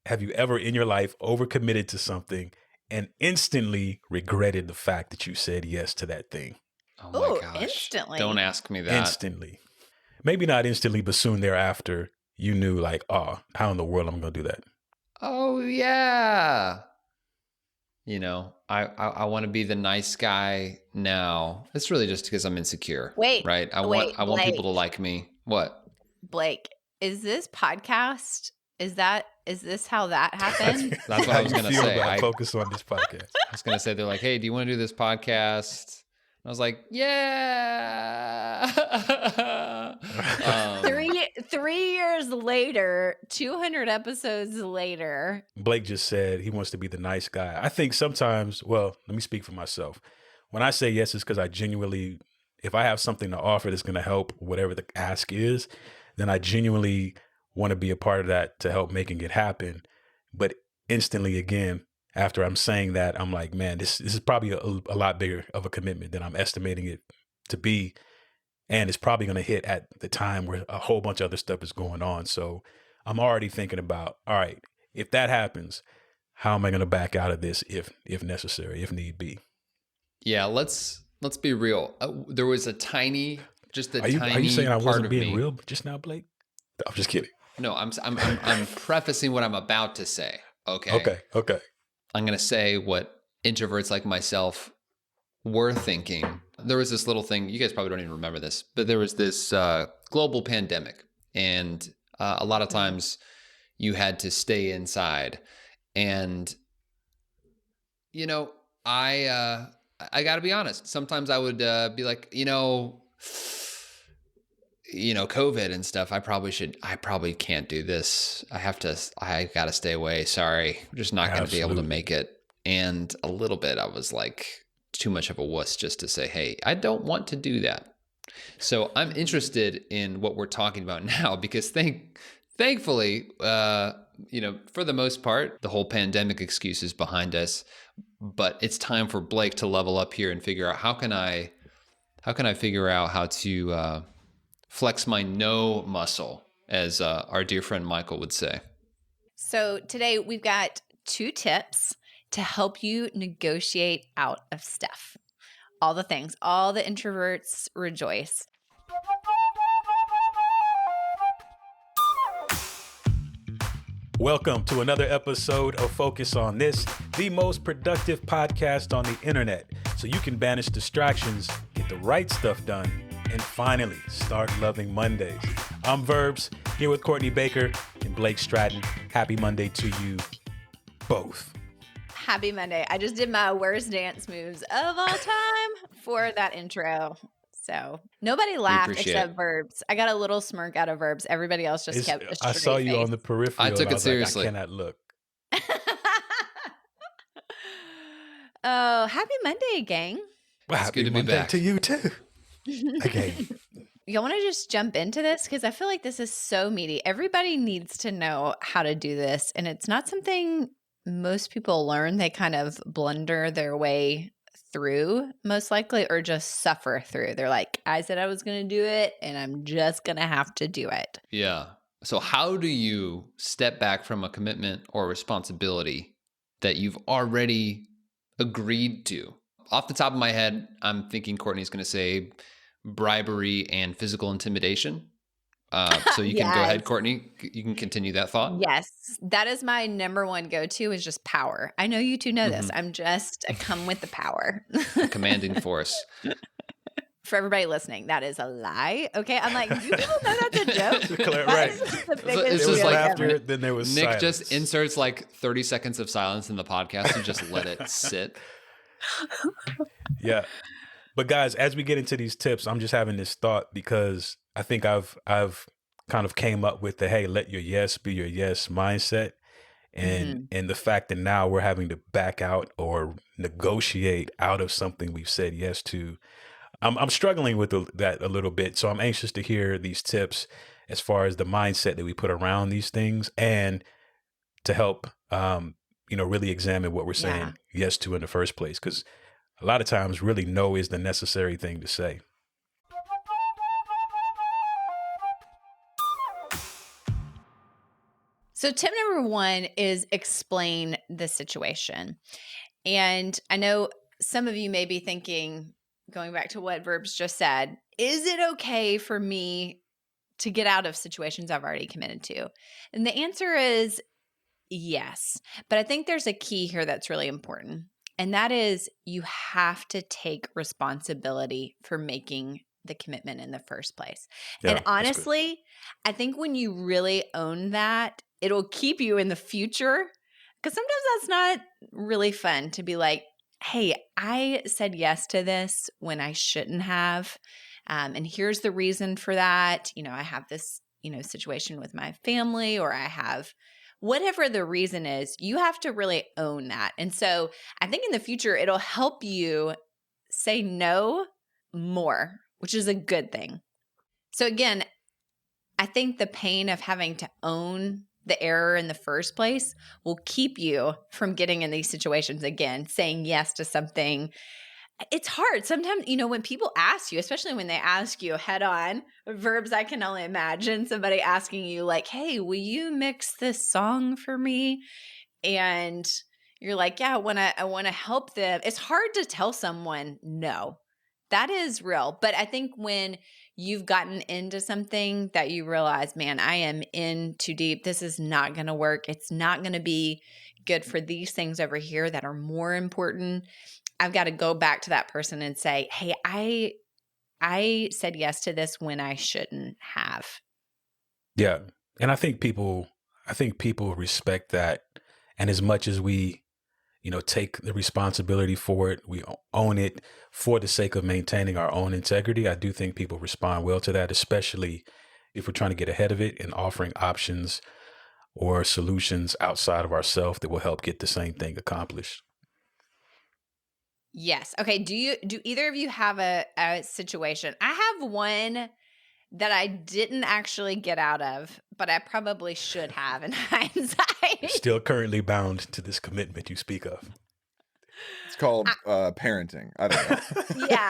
have you ever in your life overcommitted to something and instantly regretted the fact that you said yes to that thing? Oh my Ooh, gosh. instantly. Don't ask me that. Instantly. Maybe not instantly, but soon thereafter, you knew like, oh, how in the world am I going to do that? Oh yeah. You know, I want to be the nice guy now. It's really just because I'm insecure. Wait, right? I wait, want people to Blake. like me. What? Blake, is this podcast? Is this how that happened? That's what I was How going you to feel say. about Focus on this podcast? I was going to say, they're like, hey, do you want to do this podcast? And I was like, yeah. 3 years later, 200 episodes later. Blake just said he wants to be the nice guy. I think sometimes, well, let me speak for myself. When I say yes, it's because I genuinely, if I have something to offer that's going to help, whatever the ask is, then I genuinely want to be a part of that to help making it happen. But instantly, again, after I'm saying that, I'm like, man, this is probably a lot bigger of a commitment than I'm estimating it to be. And it's probably going to hit at the time where a whole bunch of other stuff is going on. So I'm already thinking about, all right, if that happens, how am I going to back out of this if necessary, if need be? Yeah, let's be real. There was a tiny, just a tiny part of me. Are you saying I wasn't being real just now, Blake? I'm just kidding. No, I'm prefacing what I'm about to say. Okay. Okay. I'm going to say what introverts like myself were thinking. There was this little thing, you guys probably don't even remember this, but there was this global pandemic. And a lot of times you had to stay inside. And, you know, I got to be honest. Sometimes I would be like, COVID and stuff. I probably can't do this. I got to stay away. Sorry. I'm just not going to be able to make it. And a little bit, I was like too much of a wuss just to say, hey, I don't want to do that. So I'm interested in what we're talking about now, because thankfully, for the most part, the whole pandemic excuse is behind us, but it's time for Blake to level up here and figure out how can I figure out how to flex my no muscle, as our dear friend Michael would say. So today we've got 2 tips to help you negotiate out of stuff. All the things, all the introverts rejoice. Welcome to another episode of Focus on This, the most productive podcast on the internet, so you can banish distractions, get the right stuff done, and finally start loving Mondays. I'm Verbs, here with Courtney Baker and Blake Stratton. Happy Monday to you both. Happy Monday. I just did my worst dance moves of all time for that intro. So nobody laughed except Verbs. I got a little smirk out of Verbs. Everybody else just kept a straight I saw you face. on the peripheral. I took it seriously. Like, I cannot look. Oh, happy Monday, gang. Well, it's happy good to Monday be back. to you too. Okay. Y'all want to just jump into this? Because I feel like this is so meaty. Everybody needs to know how to do this. And it's not something most people learn. They kind of blunder their way through, most likely, or just suffer through. They're like, I said I was going to do it, and I'm just going to have to do it. Yeah. So how do you step back from a commitment or responsibility that you've already agreed to? Off the top of my head, I'm thinking Courtney's going to say bribery and physical intimidation. So you can go ahead, Courtney. You can continue that thought. Yes. That is my number one go-to, is just power. I know you two know this. I'm just a come with the power. A commanding force. For everybody listening, that is a lie. Okay. I'm like, you people know that's a joke. Right. It's just like laughter, then there was Nick silence. just inserts like 30 seconds of silence in the podcast to just let it sit. Yeah. But guys, as we get into these tips, I'm just having this thought because I think I've kind of came up with the, hey, let your yes be your yes mindset. And the fact that now we're having to back out or negotiate out of something we've said yes to. I'm struggling with that a little bit. So I'm anxious to hear these tips as far as the mindset that we put around these things and to help, really examine what we're saying yes to in the first place. Because a lot of times really no is the necessary thing to say. So tip number 1 is explain the situation. And I know some of you may be thinking, going back to what Verbs just said, is it okay for me to get out of situations I've already committed to? And the answer is yes. But I think there's a key here that's really important. And that is you have to take responsibility for making the commitment in the first place. And Yeah, that's good. honestly, I think when you really own that, it'll keep you in the future. Because sometimes that's not really fun to be like, hey, I said yes to this when I shouldn't have. And here's the reason for that. I have this, situation with my family, or I have whatever the reason is, you have to really own that. And so I think in the future, it'll help you say no more, which is a good thing. So again, I think the pain of having to own the error in the first place will keep you from getting in these situations again, saying yes to something. It's hard. Sometimes, when people ask you, especially when they ask you head on, Verbs, I can only imagine somebody asking you like, hey, will you mix this song for me? And you're like, yeah, I want to help them. It's hard to tell someone no. That is real. But I think when you've gotten into something that you realize, man, I am in too deep. This is not going to work. It's not going to be good for these things over here that are more important. I've got to go back to that person and say, hey, I said yes to this when I shouldn't have. Yeah. And I think people respect that. And as much as we, take the responsibility for it, we own it for the sake of maintaining our own integrity. I do think people respond well to that, especially if we're trying to get ahead of it and offering options or solutions outside of ourselves that will help get the same thing accomplished. Yes. Okay. Do either of you have a situation? I have one that I didn't actually get out of, but I probably should have in hindsight. Still currently bound to this commitment you speak of. It's called parenting. I don't know. Yeah,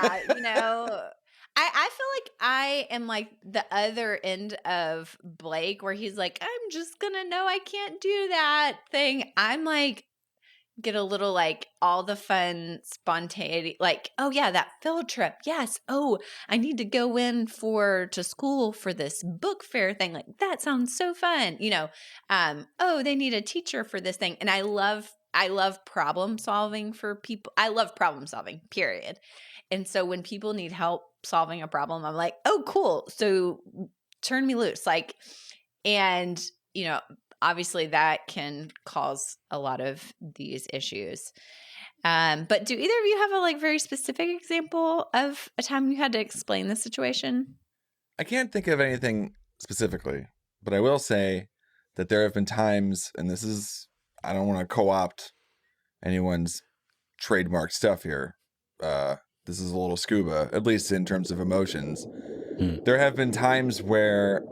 I feel like I am like the other end of Blake, where he's like, I'm just gonna know I can't do that thing. I'm like, get a little like all the fun spontaneity, like, oh yeah, that field trip. Yes. Oh, I need to go to school for this book fair thing. Like, that sounds so fun. Oh, they need a teacher for this thing. And I love problem solving for people. I love problem solving, period. And so when people need help solving a problem, I'm like, oh, cool. So turn me loose. Like, and obviously that can cause a lot of these issues. But do either of you have a like very specific example of a time you had to explain the situation? I can't think of anything specifically, but I will say that there have been times, and I don't want to co-opt anyone's trademark stuff here. This is a little scuba, at least in terms of emotions. There have been times where,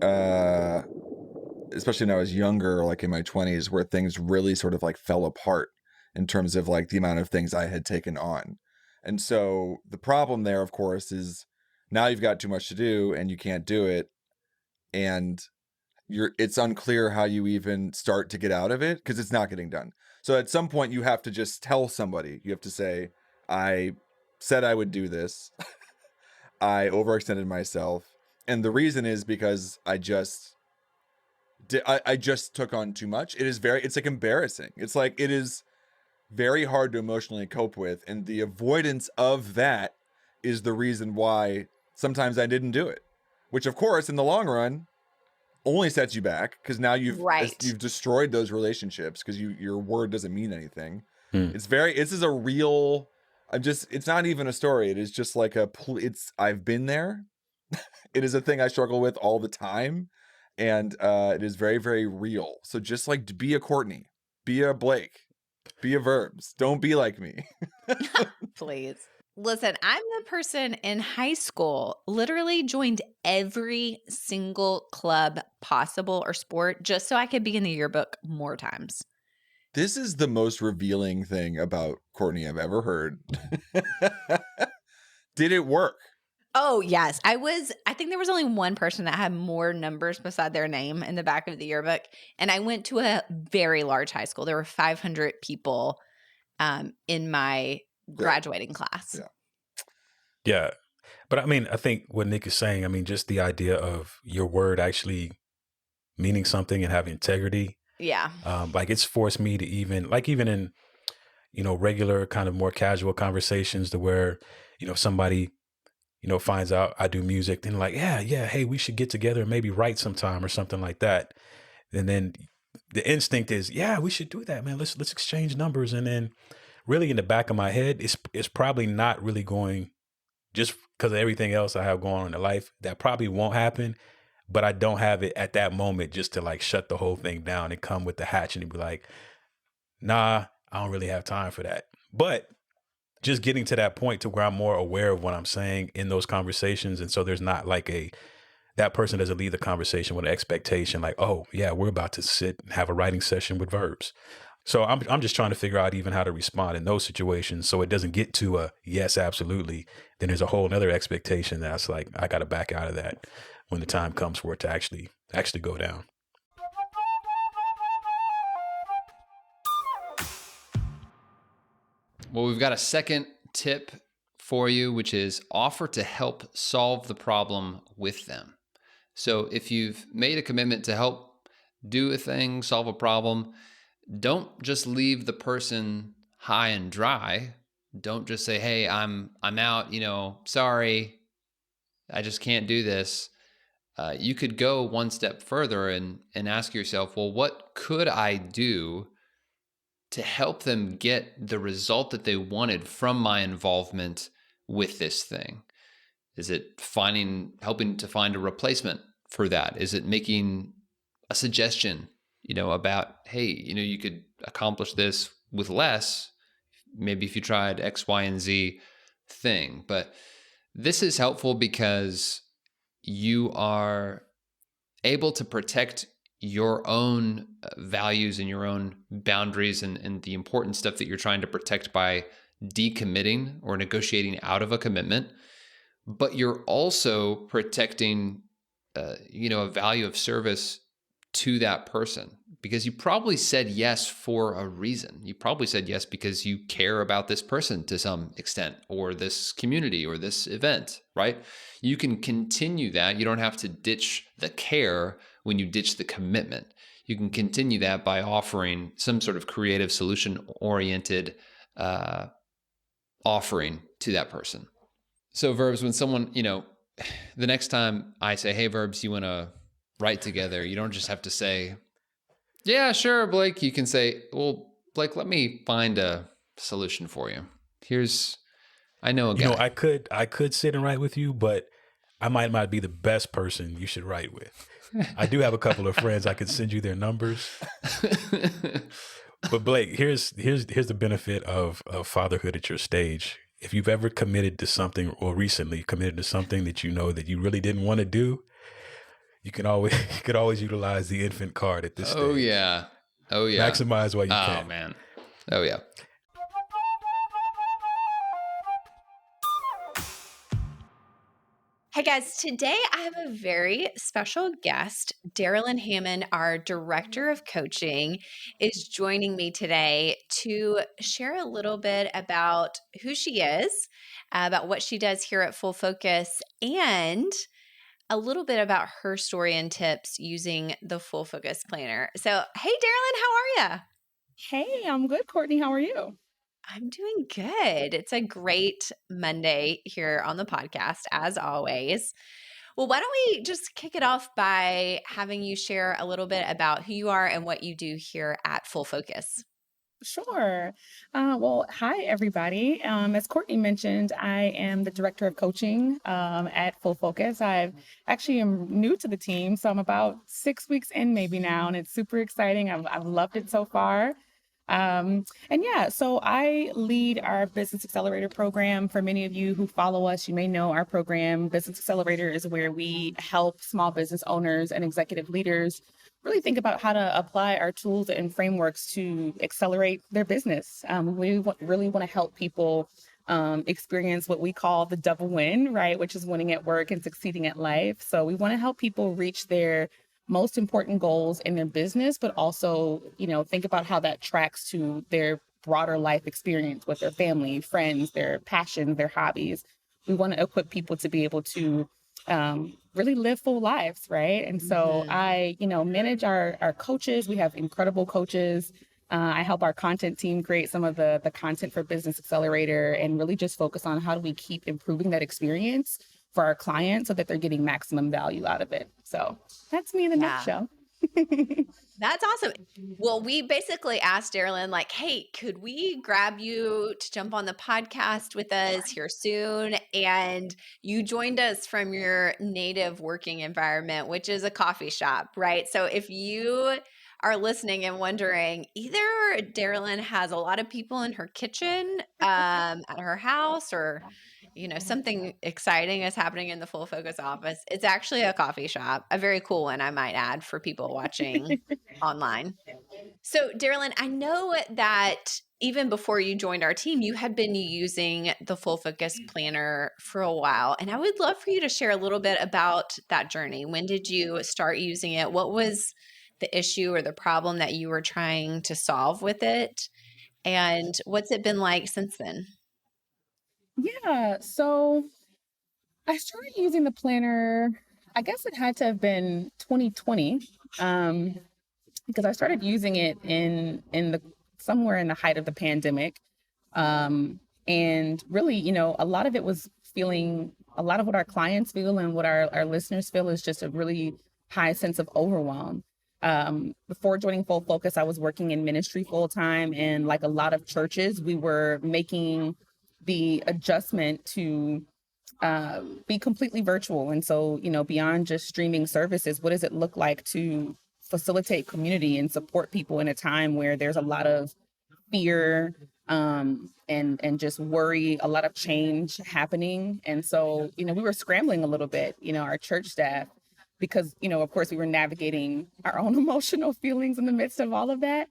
especially when I was younger, like in my 20s, where things really sort of like fell apart in terms of like the amount of things I had taken on. And so the problem there, of course, is now you've got too much to do and you can't do it. And it's unclear how you even start to get out of it because it's not getting done. So at some point you have to just tell somebody. You have to say, I said I would do this. I overextended myself. And the reason is because I just took on too much. It's like embarrassing. It's like, it is very hard to emotionally cope with. And the avoidance of that is the reason why sometimes I didn't do it, which of course in the long run only sets you back, because now you've destroyed those relationships because your word doesn't mean anything. This is a real, it's not even a story. It is just like I've been there. It is a thing I struggle with all the time. And it is very, very real. So just like, be a Courtney, be a Blake, be a Verbs. Don't be like me. Please. Listen, I'm the person in high school, literally joined every single club possible or sport just so I could be in the yearbook more times. This is the most revealing thing about Courtney I've ever heard. Did it work? Oh, yes. I think there was only one person that had more numbers beside their name in the back of the yearbook. And I went to a very large high school. There were 500 people in my graduating class. Yeah. Yeah. But I mean, I think what Nick is saying, I mean, just the idea of your word actually meaning something and having integrity. Yeah. Like it's forced me to even in, regular kind of more casual conversations to where, somebody, finds out I do music, then like, yeah, hey, we should get together and maybe write sometime or something like that. And then the instinct is, yeah, we should do that, man. Let's exchange numbers. And then really in the back of my head, it's probably not really going, just because of everything else I have going on in life, that probably won't happen. But I don't have it at that moment just to like shut the whole thing down and come with the hatch and be like, nah, I don't really have time for that. But just getting to that point to where I'm more aware of what I'm saying in those conversations. And so there's not like that person doesn't leave the conversation with an expectation like, oh yeah, we're about to sit and have a writing session with Verbs. So I'm just trying to figure out even how to respond in those situations so it doesn't get to a yes, absolutely. Then there's a whole nother expectation that's like, I got to back out of that when the time comes for it to actually go down. Well, we've got a second tip for you, which is offer to help solve the problem with them. So if you've made a commitment to help do a thing, solve a problem, don't just leave the person high and dry. Don't just say, hey, I'm out, sorry, I just can't do this. You could go one step further and ask yourself, well, what could I do to help them get the result that they wanted from my involvement with this thing? Is it helping to find a replacement for that? Is it making a suggestion, about, hey, you could accomplish this with less, maybe if you tried X, Y, and Z thing. But this is helpful because you are able to protect your own values and your own boundaries and the important stuff that you're trying to protect by decommitting or negotiating out of a commitment. But you're also protecting, a value of service to that person, because you probably said yes for a reason. You probably said yes because you care about this person to some extent, or this community, or this event, right? You can continue that. You don't have to ditch the care when you ditch the commitment. You can continue that by offering some sort of creative solution-oriented offering to that person. So Verbs, when someone, the next time I say, hey, Verbs, you want to write together, you don't just have to say, yeah, sure, Blake. You can say, well, Blake, let me find a solution for you. I know a guy. I could sit and write with you, but I might not be the best person you should write with. I do have a couple of friends. I could send you their numbers. But Blake, here's the benefit of fatherhood at your stage. If you've ever committed to something, or recently committed to something that that you really didn't want to do, you could always utilize the infant card at this stage. Oh yeah. Maximize while you can. Oh man. Oh yeah. Hey guys, today I have a very special guest. Darilynn Hammond, our director of coaching, is joining me today to share a little bit about who she is, about what she does here at Full Focus, and a little bit about her story and tips using the Full Focus Planner. So, hey Darilynn, how are you? Hey, I'm good, Courtney. How are you? I'm doing good. It's a great Monday here on the podcast, as always. Well, why don't we just kick it off by having you share a little bit about who you are and what you do here at Full Focus? Sure. Well, hi, everybody. As Courtney mentioned, I am the director of coaching at Full Focus. I actually am new to the team, so I'm about 6 weeks in maybe now, and it's super exciting. I've loved it so far. So I lead our Business Accelerator program. For many of you who follow us, you may know our program. Business Accelerator is where we help small business owners and executive leaders really think about how to apply our tools and frameworks to accelerate their business. We really want to help people experience what we call the double win, right? Which is winning at work and succeeding at life. So we want to help people reach their most important goals in their business, but also, think about how that tracks to their broader life experience with their family, friends, their passions, their hobbies. We want to equip people to be able to really live full lives, right? And so I, manage our coaches. We have incredible coaches. I help our content team create some of the content for Business Accelerator and really just focus on how do we keep improving that experience for our clients so that they're getting maximum value out of it. So that's me in a nutshell. That's awesome. Well, we basically asked Darilynn, like, hey, could we grab you to jump on the podcast with us here soon? And you joined us from your native working environment, which is a coffee shop, right? So if you are listening and wondering, either Darilynn has a lot of people in her kitchen at her house, or something exciting is happening in the Full Focus office. It's actually a coffee shop, a very cool one, I might add, for people watching online. So, Darilynn, I know that even before you joined our team, you had been using the Full Focus Planner for a while. And I would love for you to share a little bit about that journey. When did you start using it? What was the issue or the problem that you were trying to solve with it? And what's it been like since then? Yeah, so I started using the planner, I guess it had to have been 2020, because I started using it in the somewhere in the height of the pandemic. And really, a lot of it was feeling, a lot of what our clients feel and what our listeners feel is just a really high sense of overwhelm. Before joining Full Focus, I was working in ministry full time, and like a lot of churches, we were making the adjustment to be completely virtual. And so, beyond just streaming services, what does it look like to facilitate community and support people in a time where there's a lot of fear and just worry, a lot of change happening? And so, we were scrambling a little bit, our church staff, because, of course, we were navigating our own emotional feelings in the midst of all of that.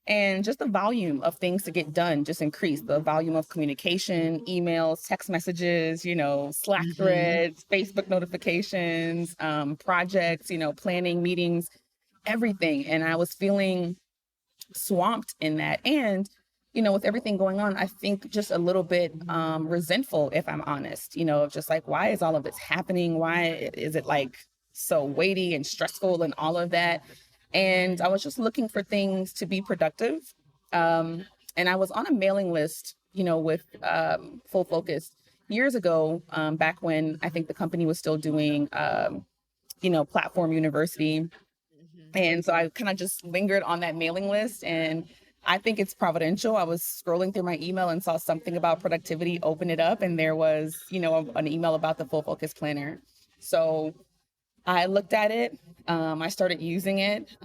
And just the volume of things to get done just increased. The volume of communication, emails, text messages, Slack threads, Facebook notifications, projects, planning meetings, everything. And I was feeling swamped in that. And, with everything going on, I think just a little bit resentful, if I'm honest, just like, why is all of this happening? Why is it like so weighty and stressful and all of that? And I was just looking for things to be productive. And I was on a mailing list, with Full Focus years ago, back when I think the company was still doing, Platform University. And so I kind of just lingered on that mailing list. And I think it's providential. I was scrolling through my email and saw something about productivity, open it up, and there was, an email about the Full Focus Planner. So I looked at it. I started using it,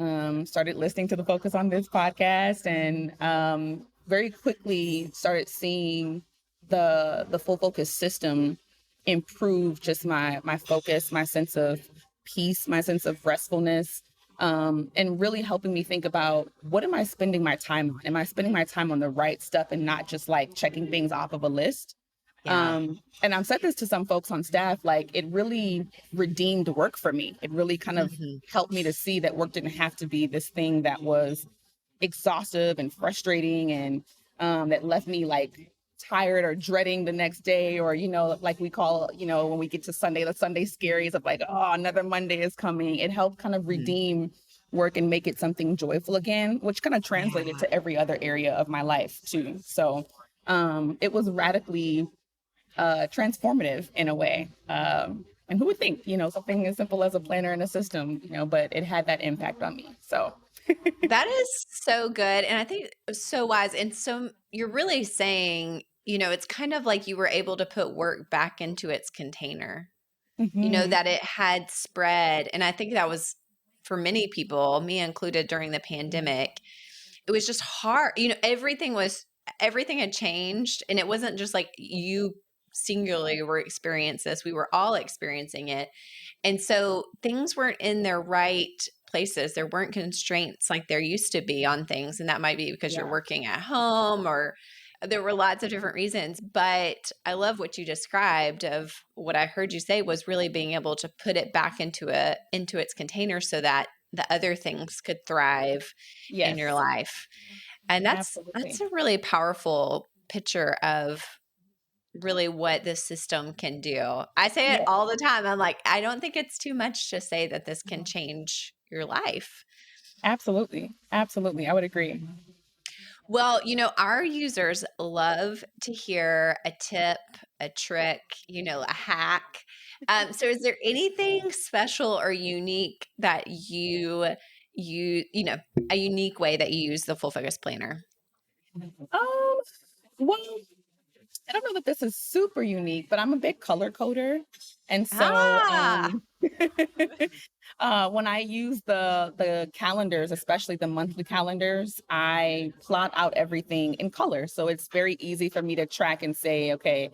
started listening to the Focus on This podcast, and very quickly started seeing the Full Focus system improve just my focus, my sense of peace, my sense of restfulness, and really helping me think about, what am I spending my time on? Am I spending my time on the right stuff and not just like checking things off of a list? Yeah. And I've said this to some folks on staff, like it really redeemed work for me. It really kind of helped me to see that work didn't have to be this thing that was exhaustive and frustrating and that left me like tired or dreading the next day, or, like we call, when we get to Sunday, the Sunday scaries of like, oh, another Monday is coming. It helped kind of redeem work and make it something joyful again, which kind of translated to every other area of my life too. So it was radically transformative in a way. And who would think, something as simple as a planner and a system, but it had that impact on me. So that is so good. And I think so wise. And so you're really saying, it's kind of like you were able to put work back into its container, that it had spread. And I think that was for many people, me included, during the pandemic. It was just hard. Everything had changed. And it wasn't just like you singularly were experiencing this. We were all experiencing it. And so things weren't in their right places. There weren't constraints like there used to be on things. And that might be because you're working at home or There were lots of different reasons, but I love what you described of what I heard you say was really being able to put it back into its container so that the other things could thrive in your Yes, life. And that's absolutely. a really powerful picture of really what this system can do. I say it Yeah, all the time. I'm like, I don't think it's too much to say that this can change your life. absolutely. Absolutely. I would agree. Well, our users love to hear a tip, a trick, a hack. So is there anything special or unique that a unique way that you use the Full Focus Planner? Well, I don't know that this is super unique, but I'm a big color coder. And so Ah, when I use the calendars, especially the monthly calendars, I plot out everything in color. So it's very easy for me to track and say, okay,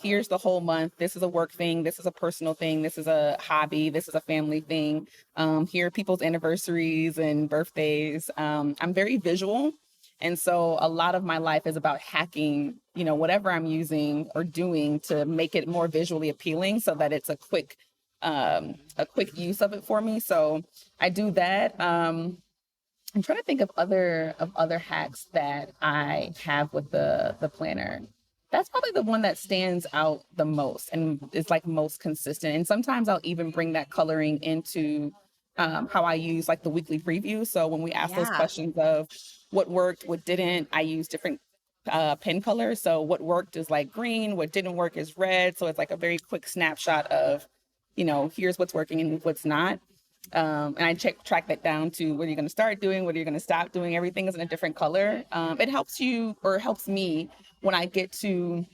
here's the whole month. This is a work thing. This is a personal thing. This is a hobby. This is a family thing. Here are people's anniversaries and birthdays. I'm very visual. And so a lot of my life is about hacking, whatever I'm using or doing to make it more visually appealing so that it's a quick use of it for me. So I do that. I'm trying to think of other hacks that I have with the planner. That's probably the one that stands out the most and is like most consistent. And sometimes I'll even bring that coloring into how I use like the weekly preview. So when we ask those yeah. questions of what worked, what didn't, I use different pen colors. So what worked is like green, what didn't work is red. So it's like a very quick snapshot of, here's what's working and what's not. And I track that down to what you're going to start doing, what you're going to stop doing. Everything is in a different color. It helps you, or helps me when I get to,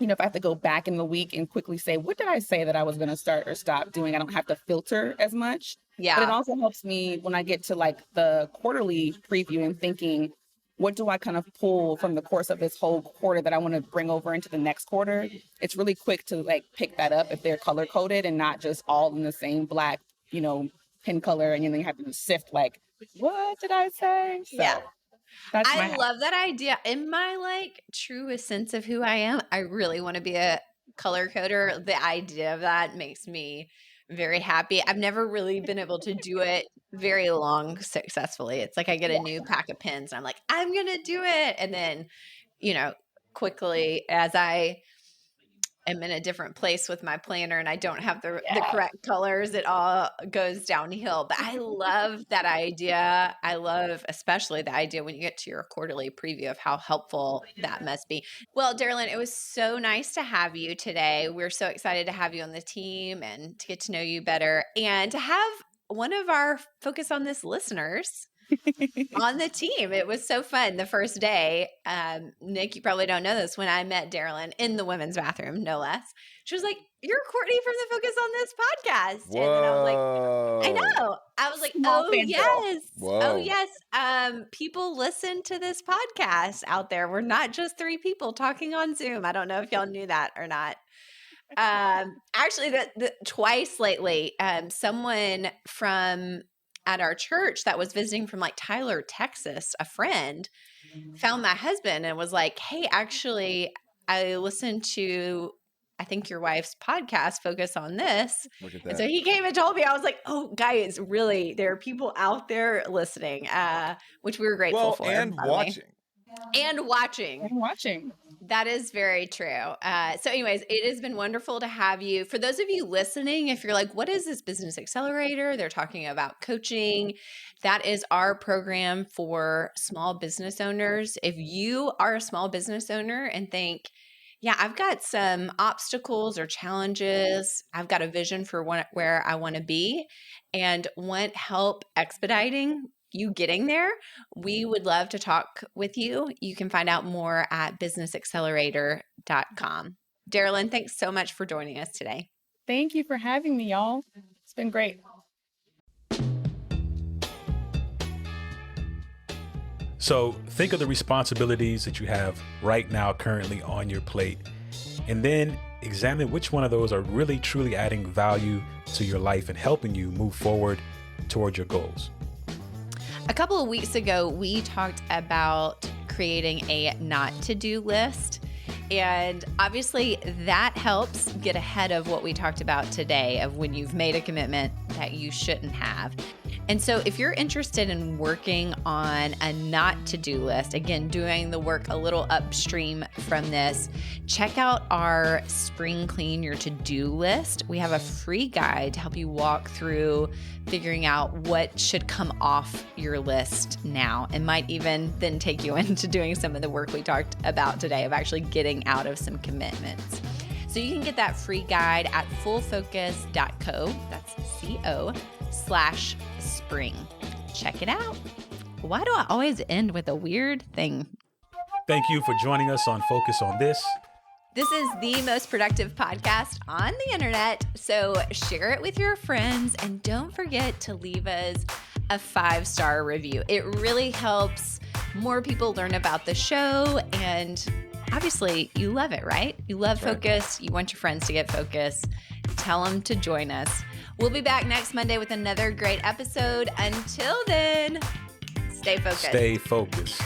if I have to go back in the week and quickly say, what did I say that I was going to start or stop doing? I don't have to filter as much. But it Yeah. also helps me when I get to like the quarterly preview and thinking, what do I kind of pull from the course of this whole quarter that I want to bring over into the next quarter? It's really quick to like pick that up if they're color coded and not just all in the same black, pen color. And then you have to sift like, what did I say? Yeah. So that's my I hack. love that idea. In my truest sense of who I am, I really want to be a color coder. The idea of that makes me very happy. I've never really been able to do it very long successfully. It's like I get a new pack of pens and I'm like, I'm going to do it. And then, quickly as I am in a different place with my planner and I don't have the Yeah. correct colors, it all goes downhill. But I love that idea. I love especially the idea when you get to your quarterly preview of how helpful that must be. Well, Darilynn, it was so nice to have you today. We're so excited to have you on the team and to get to know you better and to have one of our Focus on This listeners on the team. It was so fun the first day. Nick, you probably don't know this. When I met Darilynn in the women's bathroom, no less, she was like, "You're Courtney from the Focus on This podcast." And then I was like, I Whoa. know. I was like, Small oh, fangirl. yes. Oh, Whoa. yes. People listen to this podcast out there. We're not just three people talking on Zoom. I don't know if y'all knew that or not. Actually, twice lately, someone from at our church that was visiting from Tyler, Texas, a friend, found my husband and was like, "Hey, actually, I listened to, I think your wife's podcast, Focus on This." Look at And so that. he came and told me. I was like, "Oh, guys, really, there are people out there listening," which we were grateful Well, for, and by the way. watching. And watching. And watching. That is very true. So anyways, it has been wonderful to have you. For those of you listening, if you're like, what is this Business Accelerator? They're talking about coaching. That is our program for small business owners. If you are a small business owner and think, yeah, I've got some obstacles or challenges, I've got a vision for where I want to be and want help expediting you getting there, we would love to talk with you. You can find out more at businessaccelerator.com. Darilynn, thanks so much for joining us today. Thank you for having me, y'all. It's been great. So think of the responsibilities that you have right now currently on your plate, and then examine which one of those are really truly adding value to your life and helping you move forward towards your goals. A couple of weeks ago, we talked about creating a not to do list. And obviously that helps get ahead of what we talked about today of when you've made a commitment that you shouldn't have. And so if you're interested in working on a not to-do list, again, doing the work a little upstream from this, check out our Spring Clean Your To-Do list. We have a free guide to help you walk through figuring out what should come off your list now, and might even then take you into doing some of the work we talked about today of actually getting out of some commitments. So you can get that free guide at fullfocus.co, that's co/spring. Check it out. Why do I always end with a weird thing? Thank you for joining us on Focus on This. This is the most productive podcast on the internet, so share it with your friends and don't forget to leave us a 5-star review. It really helps more people learn about the show, and obviously you love it, right? You love Focus. You want your friends to get Focus. Tell them to join us. We'll be back next Monday with another great episode. Until then, stay focused. Stay focused.